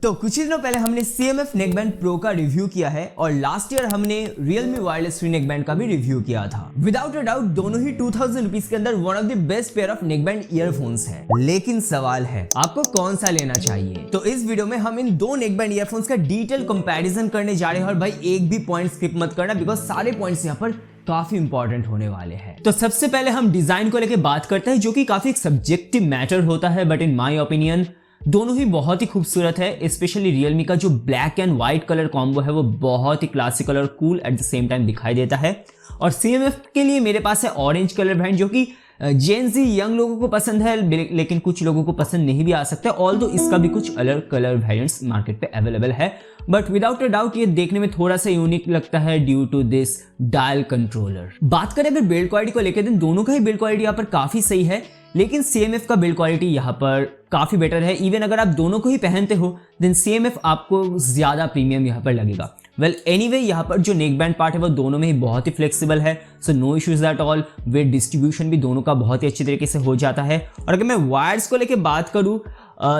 तो कुछ ही दिनों पहले हमने CMF नेकबैंड प्रो का रिव्यू किया है और लास्ट ईयर हमने Realme वायरलेस फ्री नेकबैंड का भी रिव्यू किया था। विदाउट अ डाउट दोनों ही 2000 रुपीज के अंदर one of the best pair of neckband earphones है। लेकिन सवाल है आपको कौन सा लेना चाहिए। तो इस वीडियो में हम इन दो नेकबैंड ईयरफोन्स का डिटेल कंपैरिजन करने जा रहे हैं और भाई एक भी पॉइंट स्किप मत करना बिकॉज सारे पॉइंट्स यहाँ पर काफी इंपॉर्टेंट होने वाले हैं। तो सबसे पहले हम डिजाइन को लेकर बात करते हैं जो कि काफी एक सब्जेक्टिव मैटर होता है, बट इन माय ओपिनियन दोनों ही बहुत ही खूबसूरत है। स्पेशली रियलमी का जो black and white colour combo है वो बहुत ही क्लासिकल और cool at the same time दिखाई देता है। और CMF के लिए मेरे पास है ऑरेंज कलर ब्रांड जो कि जेन जी यंग लोगों को पसंद है, लेकिन कुछ लोगों को पसंद नहीं भी आ सकता है। ऑल्दो इसका भी कुछ अलग कलर वेरिएंट्स मार्केट पे अवेलेबल है, बट विदाउट अ डाउट ये देखने में थोड़ा सा यूनिक लगता है due to this dial controller. बात करें अगर बिल्ड क्वालिटी को लेकर देन दोनों का ही बिल्ड क्वालिटी यहाँ पर काफी सही है, लेकिन CMF का बिल्ड क्वालिटी यहाँ पर काफी बेटर है। इवन अगर आप दोनों को ही पहनते हो देन CMF आपको ज्यादा प्रीमियम यहाँ पर लगेगा। वेल एनीवे यहाँ पर जो नेकबैंड पार्ट है वो दोनों में ही बहुत ही फ्लेक्सिबल है, so no issues at all. Weight distribution भी दोनों का बहुत ही अच्छी तरीके से हो जाता है। और अगर मैं वायर्स को लेके बात करूँ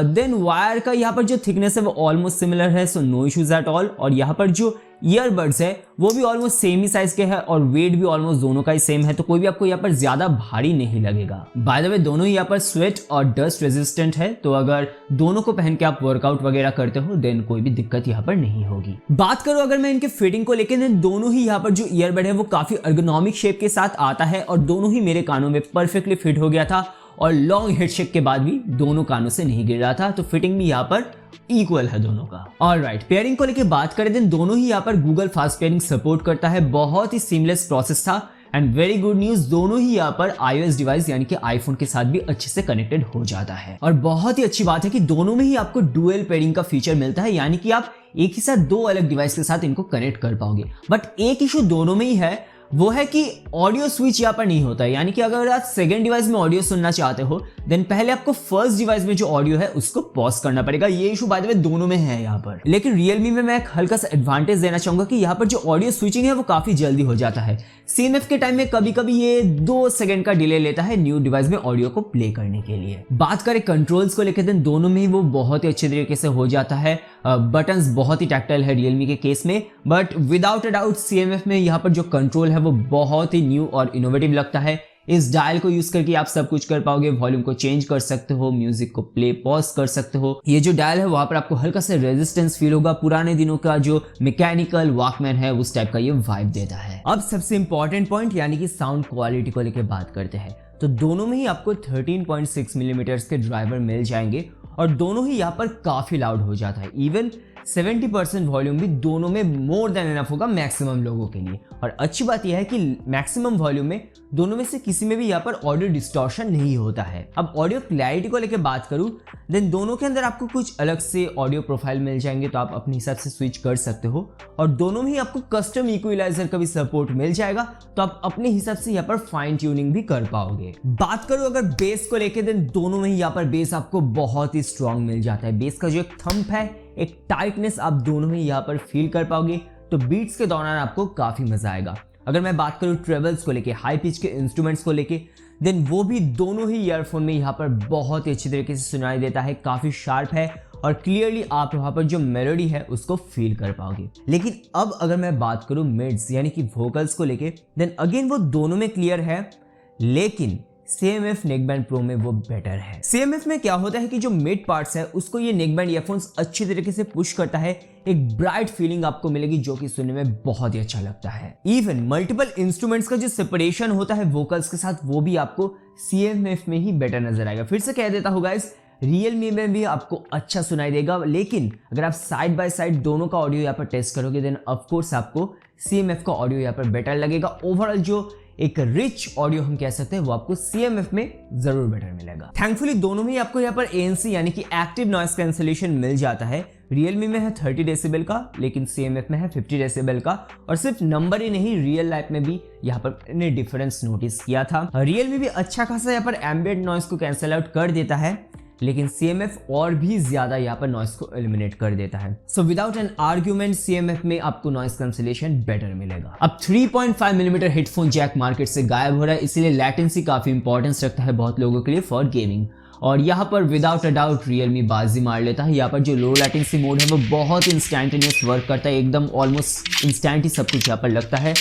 देन वायर का यहाँ पर जो थिकनेस है वो ऑलमोस्ट सिमिलर है, so no issues at all. और यहाँ पर जो ईयरबड्स है वो भी ऑलमोस्ट सेम ही साइज के है और वेट भी ऑलमोस्ट दोनों का ही सेम है, तो कोई भी आपको यहाँ पर ज्यादा भारी नहीं लगेगा। बाय द वे दोनों ही यहाँ पर स्वेट और डस्ट रेजिस्टेंट है, तो अगर दोनों को पहन के आप वर्कआउट वगैरह करते हो देन कोई भी दिक्कत यहाँ पर नहीं होगी। बात करो अगर मैं इनके फिटिंग को लेकर देन दोनों ही यहाँ पर जो ईयरबड है वो काफी अर्गोनॉमिक शेप के साथ आता है और दोनों ही मेरे कानों में परफेक्टली फिट हो गया था और लॉन्ग हेडशेक के बाद भी दोनों कानों से नहीं गिर रहा था, तो फिटिंग भी यहाँ पर इक्वल है दोनों का। ऑलराइट, पेयरिंग को लेके बात करें देन दोनों ही यहाँ पर गूगल फास्ट पेयरिंग सपोर्ट करता है। बहुत ही सीमलेस प्रोसेस था एंड वेरी गुड न्यूज, दोनों ही यहाँ पर iOS डिवाइस यानी कि आईफोन के साथ भी अच्छे से कनेक्टेड हो जाता है। और बहुत ही अच्छी बात है कि दोनों में ही आपको डुअल पेयरिंग का फीचर मिलता है, यानी कि आप एक ही साथ दो अलग डिवाइस के साथ इनको कनेक्ट कर पाओगे। बट एक इशू दोनों में ही है, वो है कि ऑडियो स्विच यहाँ पर नहीं होता है, यानी कि अगर आप सेकंड डिवाइस में ऑडियो सुनना चाहते हो देन पहले आपको फर्स्ट डिवाइस में जो ऑडियो है उसको पॉज करना पड़ेगा। ये इशू बाय द वे दोनों में है यहाँ पर। लेकिन रियलमी में मैं एक हल्का सा एडवांटेज देना चाहूंगा कि यहाँ पर जो ऑडियो स्विचिंग है वो काफी जल्दी हो जाता है। CMF के टाइम में कभी कभी ये 2 सेकंड का डिले लेता है न्यू डिवाइस में ऑडियो को प्ले करने के लिए। बात करें कंट्रोल्स को लेकर देन दोनों में ही वो बहुत ही अच्छे तरीके से हो जाता है। बटन्स बहुत ही टैक्टाइल है रियलमी के केस में, but without a doubt CMF में यहाँ पर जो कंट्रोल है वो बहुत ही न्यू और इनोवेटिव लगता है। इस डायल को यूज करके आप सब कुछ कर पाओगे, वॉल्यूम को चेंज कर सकते हो, म्यूजिक को प्ले पॉज कर सकते हो। ये जो डायल है वहां पर आपको हल्का सा रेजिस्टेंस फील होगा, पुराने दिनों का जो मैकेनिकल वॉकमैन है उस टाइप का ये वाइब देता है। अब सबसे इंपॉर्टेंट पॉइंट यानी कि साउंड क्वालिटी को लेकर बात करते हैं, तो दोनों में ही आपको 13.6 मिलीमीटर के ड्राइवर मिल जाएंगे और दोनों ही यहाँ पर काफी लाउड हो जाता है। इवन 70% वॉल्यूम भी दोनों में मोर देन एनफ होगा मैक्सिमम लोगों के लिए। और अच्छी बात यह है कि मैक्सिमम वॉल्यूम में दोनों में से किसी में भी यहाँ पर ऑडियो डिस्टॉर्शन नहीं होता है। अब ऑडियो क्लैरिटी को लेकर बात करूं देन दोनों के अंदर आपको कुछ अलग से ऑडियो प्रोफाइल मिल जाएंगे, तो आप अपने हिसाब से स्विच कर सकते हो। और दोनों में ही आपको कस्टम इक्विलाइजर का भी सपोर्ट मिल जाएगा, तो आप अपने हिसाब से यहाँ पर फाइन ट्यूनिंग भी कर पाओगे। बात करूं अगर बेस को लेकर देन दोनों में ही यहाँ पर बेस आपको बहुत ही स्ट्रॉन्ग मिल जाता है। बेस का जो एक थंप है, एक टाइटनेस आप दोनों ही यहाँ पर फील कर पाओगे, तो बीट्स के दौरान आपको काफी मजा आएगा। अगर मैं बात करूं ट्रेवल्स को लेके, हाई पिच के इंस्ट्रूमेंट्स को लेके देन वो भी दोनों ही ईयरफोन में यहाँ पर बहुत ही अच्छी तरीके से सुनाई देता है, काफी शार्प है और क्लियरली आप वहां पर जो मेलोडी है उसको फील कर पाओगे। लेकिन अब अगर मैं बात करूं मिड्स यानी कि वोकल्स को लेके देन अगेन वो दोनों में क्लियर है, लेकिन CMF नेकबैंड प्रो में वो बेटर है। CMF में क्या होता है कि जो मिड पार्ट्स है उसको ये नेकबैंड ईयरफोन्स अच्छी तरीके से पुश करता है, एक ब्राइट फीलिंग आपको मिलेगी जो कि सुनने में बहुत ही अच्छा लगता है। इवन मल्टीपल इंस्ट्रूमेंट्स का जो सेपरेशन होता है वोकल्स के साथ वो भी आपको CMF में ही बेटर नजर आएगा। फिर से कह देता हूँ गाइस, रियलमी में भी आपको अच्छा सुनाई देगा, लेकिन अगर आप साइड बाय साइड दोनों का ऑडियो यहाँ पर टेस्ट करोगे देन ऑफ कोर्स आपको CMF का ऑडियो यहाँ पर बेटर लगेगा। ओवरऑल जो एक रिच ऑडियो हम कह सकते हैं वो आपको CMF में जरूर बेटर मिलेगा। थैंकफुली दोनों में ही आपको यहाँ पर ANC यानी कि एक्टिव नॉइस कैंसलेशन मिल जाता है। रियलमी में है 30 डेसिबल का, लेकिन CMF में है 50 डेसिबल का। और सिर्फ नंबर ही नहीं, रियल लाइफ में भी यहाँ पर मैंने डिफरेंस नोटिस किया था। रियलमी भी अच्छा खासा यहाँ पर एम्बिएंट नॉइस को कैंसिल आउट कर देता है, लेकिन CMF और भी ज्यादा यहाँ पर नॉइस को एलिमिनेट कर देता है। So without an argument CMF में आपको नॉइस कैंसिलेशन बेटर मिलेगा। अब 3.5 मिलीमीटर हेडफोन जैक मार्केट से गायब हो रहा है, इसीलिए लैटेंसी काफी इंपॉर्टेंस रखता है बहुत लोगों के लिए फॉर गेमिंग। और यहाँ पर विदाउट अ डाउट रियलमी बाजी मार लेता है। यहाँ पर जो लो लैटेंसी मोड है वो बहुत इंस्टेंटेनियस वर्क करता है, एकदम ऑलमोस्ट इंस्टेंट ही सब कुछ यहाँ पर लगता है।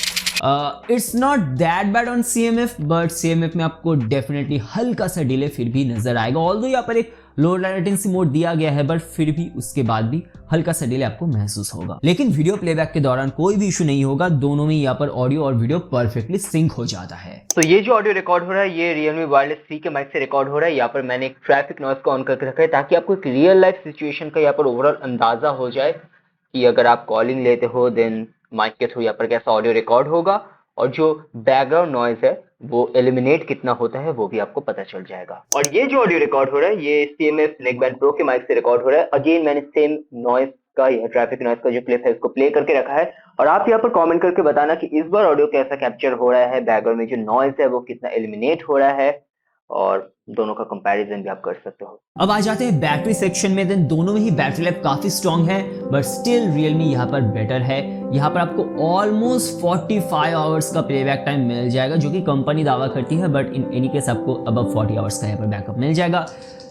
It's not that bad on CMF, but CMF में आपको डेफिनेटली हल्का सा डिले फिर भी नजर आएगा। ऑल्दो यहाँ पर एक लो लैटेंसी मोड दिया गया है, बट फिर भी उसके बाद भी हल्का सा डिले आपको महसूस होगा। लेकिन वीडियो प्लेबैक के दौरान कोई भी इशू नहीं होगा, दोनों में यहाँ पर ऑडियो और वीडियो परफेक्टली सिंक हो जाता है। तो ये जो ऑडियो रिकॉर्ड हो रहा है ये Realme Wireless 3 के माइक से रिकॉर्ड हो रहा है। यहाँ पर मैंने एक ट्रैफिक नॉइज को ऑन करके रखा है ताकि आपको एक रियल लाइफ सिचुएशन का यहाँ पर ओवरऑल अंदाजा हो जाए कि अगर आप कॉलिंग लेते हो देन माइक के थ्रू यहाँ पर कैसा ऑडियो रिकॉर्ड होगा, और जो बैकग्राउंड नॉइज है वो एलिमिनेट कितना होता है वो भी आपको पता चल जाएगा। और ये जो ऑडियो रिकॉर्ड हो रहा है ये CMF नेकबैंड प्रो के माइक से रिकॉर्ड हो रहा है। अगेन मैंने सेम नॉइज का या ट्रैफिक नॉइज का जो क्लिप है उसको प्ले करके रखा है, और आप यहाँ पर कमेंट करके बताना कि इस बार ऑडियो कैसा कैप्चर हो रहा है, बैकग्राउंड में जो नॉइज है वो कितना एलिमिनेट हो रहा है, और दोनों का कंपैरिजन भी आप कर सकते हो। अब आ जाते हैं बैटरी सेक्शन में। देन दोनों में ही बैटरी लाइफ काफी स्ट्रांग है, बट स्टिल रियलमी यहाँ पर बेटर है। यहाँ पर आपको ऑलमोस्ट 45 आवर्स का प्लेबैक टाइम मिल जाएगा, जो कि कंपनी दावा करती है, बट इन एनी केस आपको अबव 40 आवर्स का यहाँ पर बैकअप मिल जाएगा,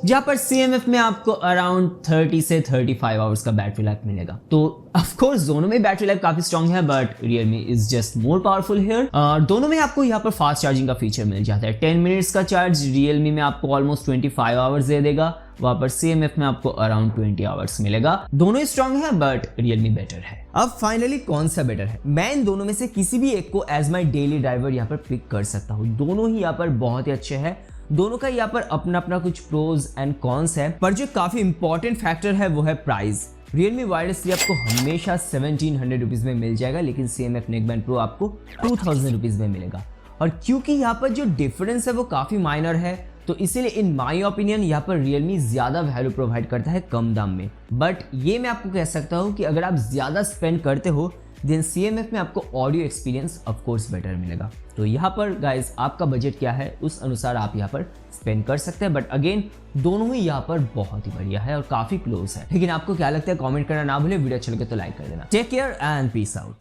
जहाँ पर CMF में आपको अराउंड 30 से 35 आवर्स का बैटरी लाइफ मिलेगा। तो ऑफ कोर्स दोनों में बैटरी लाइफ काफी स्ट्रांग है, but Realme is just more powerful here. दोनों में आपको यहाँ पर फास्ट चार्जिंग का फीचर मिल जाता है। 10 मिनट्स का चार्ज रियलमी में आपको ऑलमोस्ट 25 आवर्स दे देगा, वहां पर CMF में आपको अराउंड 20 आवर्स मिलेगा। दोनों ही स्ट्रांग है, बट रियलमी बेटर है। अब फाइनली कौन सा बेटर है? मैं इन दोनों में से किसी भी एक को एज माई डेली ड्राइवर यहाँ पर पिक कर सकता हूँ। दोनों ही यहाँ पर बहुत ही अच्छे हैं, दोनों का यहाँ पर अपना अपना कुछ प्रोज एंड कॉन्स है, पर जो काफी इंपॉर्टेंट फैक्टर है वो है प्राइस। Realme Wireless 3 आपको हमेशा 1700 रुपीज में मिल जाएगा, लेकिन CMF नेकबैंड प्रो आपको 2000 रुपीज में मिलेगा। और क्योंकि यहाँ पर जो डिफरेंस है वो काफी माइनर है, तो इसीलिए इन माय ओपिनियन यहाँ पर Realme ज्यादा वैल्यू प्रोवाइड करता है कम दाम में। बट ये मैं आपको कह सकता हूँ कि अगर आप ज्यादा स्पेंड करते हो देन CMF में आपको audio experience of course better मिलेगा। तो यहाँ पर गाइज आपका बजट क्या है उस अनुसार आप यहाँ पर स्पेंड कर सकते हैं, बट अगेन दोनों ही यहाँ पर बहुत ही बढ़िया है और काफी क्लोज है। लेकिन आपको क्या लगता है कमेंट करना ना भूले, वीडियो अच्छा लगे तो लाइक कर देना। Take care and peace out.